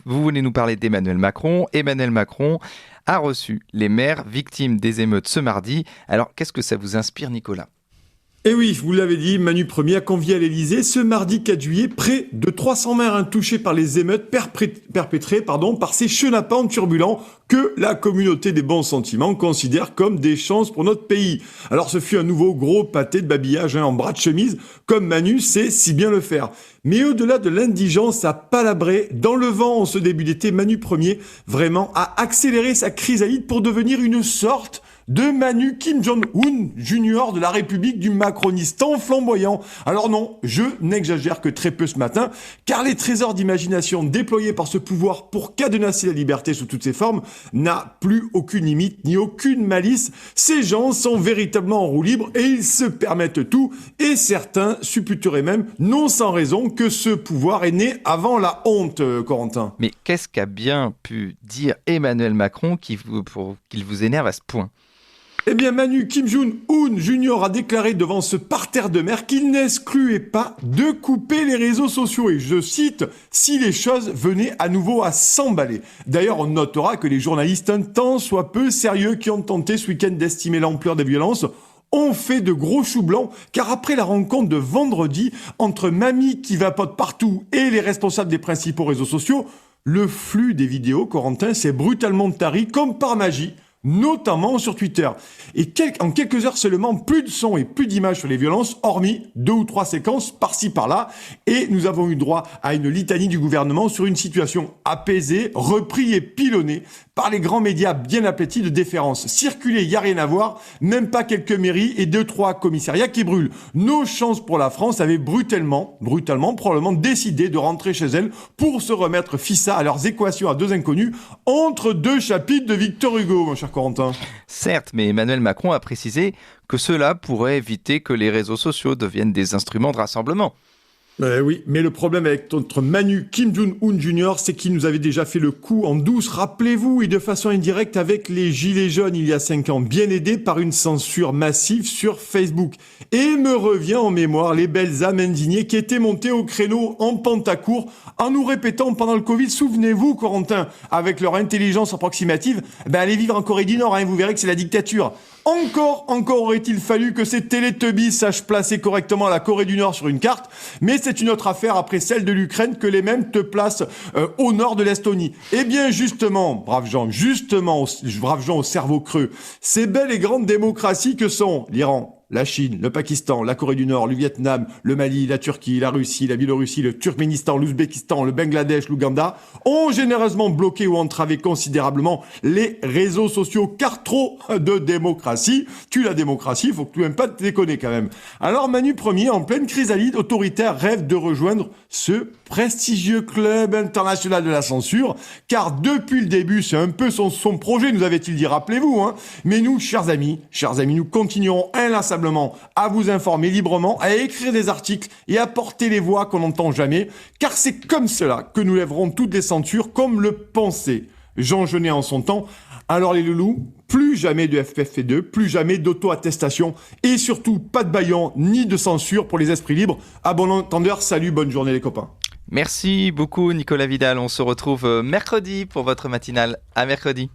vous voulez nous parler d'Emmanuel Macron. Emmanuel Macron a reçu les maires victimes des émeutes ce mardi. Alors, qu'est-ce que ça vous inspire, Nicolas ? Et oui, vous l'avez dit, Manu Premier a convié à l'Elysée ce mardi 4 juillet près de 300 maires touchés par les émeutes perpétrées par ces chenapans turbulents que la communauté des bons sentiments considère comme des chances pour notre pays. Alors ce fut un nouveau gros pâté de babillage en bras de chemise, comme Manu sait si bien le faire. Mais au-delà de l'indigence à palabrer, dans le vent en ce début d'été, Manu Premier vraiment a accéléré sa chrysalide pour devenir une sorte de Manu Kim Jong-un Junior de la République du Macronistan flamboyant. Alors non, je n'exagère que très peu ce matin, car les trésors d'imagination déployés par ce pouvoir pour cadenasser la liberté sous toutes ses formes n'a plus aucune limite ni aucune malice. Ces gens sont véritablement en roue libre et ils se permettent tout, et certains supputeraient même, non sans raison, que ce pouvoir est né avant la honte, Corentin. Mais qu'est-ce qu'a bien pu dire Emmanuel Macron pour qu'il vous énerve à ce point ? Eh bien, Manu Kim Jong-un Junior a déclaré devant ce parterre de maires qu'il n'excluait pas de couper les réseaux sociaux. Et je cite, si les choses venaient à nouveau à s'emballer. D'ailleurs, on notera que les journalistes un tant soit peu sérieux qui ont tenté ce week-end d'estimer l'ampleur des violences ont fait de gros choux blancs, car après la rencontre de vendredi entre Mamie qui vapote partout et les responsables des principaux réseaux sociaux, le flux des vidéos, Corentin, s'est brutalement tari comme par magie, notamment sur Twitter. Et en quelques heures seulement, plus de sons et plus d'images sur les violences, hormis 2 ou 3 séquences par-ci par-là. Et nous avons eu droit à une litanie du gouvernement sur une situation apaisée, repris et pilonnée par les grands médias bien appétis de déférence. Circuler, y a rien à voir, même pas quelques mairies et 2-3 commissariats qui brûlent. Nos chances pour la France avaient brutalement, probablement décidé de rentrer chez elles pour se remettre fissa à leurs équations à deux inconnus entre 2 chapitres de Victor Hugo, mon cher Corentin. Certes, mais Emmanuel Macron a précisé que cela pourrait éviter que les réseaux sociaux deviennent des instruments de rassemblement. Oui, mais le problème avec notre Manu Kim Jong-un Junior, c'est qu'il nous avait déjà fait le coup en douce, rappelez-vous, et de façon indirecte avec les Gilets jaunes il y a 5 ans, bien aidé par une censure massive sur Facebook. Et me revient en mémoire les belles âmes indignées qui étaient montées au créneau en pantacourt en nous répétant pendant le Covid, souvenez-vous Corentin, avec leur intelligence approximative, allez vivre en Corée du Nord, vous verrez que c'est la dictature. Encore aurait-il fallu que ces Télétubbies sachent placer correctement la Corée du Nord sur une carte, mais c'est une autre affaire après celle de l'Ukraine que les mêmes te placent au nord de l'Estonie. Eh bien justement, braves gens au cerveau creux, ces belles et grandes démocraties que sont l'Iran, la Chine, le Pakistan, la Corée du Nord, le Vietnam, le Mali, la Turquie, la Russie, la Biélorussie, le Turkménistan, l'Ouzbékistan, le Bangladesh, l'Ouganda, ont généreusement bloqué ou entravé considérablement les réseaux sociaux, car trop de démocratie tue la démocratie, faut que tu même pas te déconner quand même. Alors Manu Premier, en pleine chrysalide autoritaire, rêve de rejoindre ce prestigieux club international de la censure, car depuis le début, c'est un peu son projet, nous avait-il dit, rappelez-vous, mais nous, chers amis, nous continuerons inlassablement à vous informer librement, à écrire des articles et à porter les voix qu'on n'entend jamais, car c'est comme cela que nous lèverons toutes les censures, comme le pensait Jean Genet en son temps. Alors les loulous, plus jamais de FFP2, plus jamais d'auto-attestation, et surtout pas de bâillon ni de censure pour les esprits libres. À bon entendeur, salut, bonne journée les copains. Merci beaucoup Nicolas Vidal, on se retrouve mercredi pour votre matinale. À mercredi.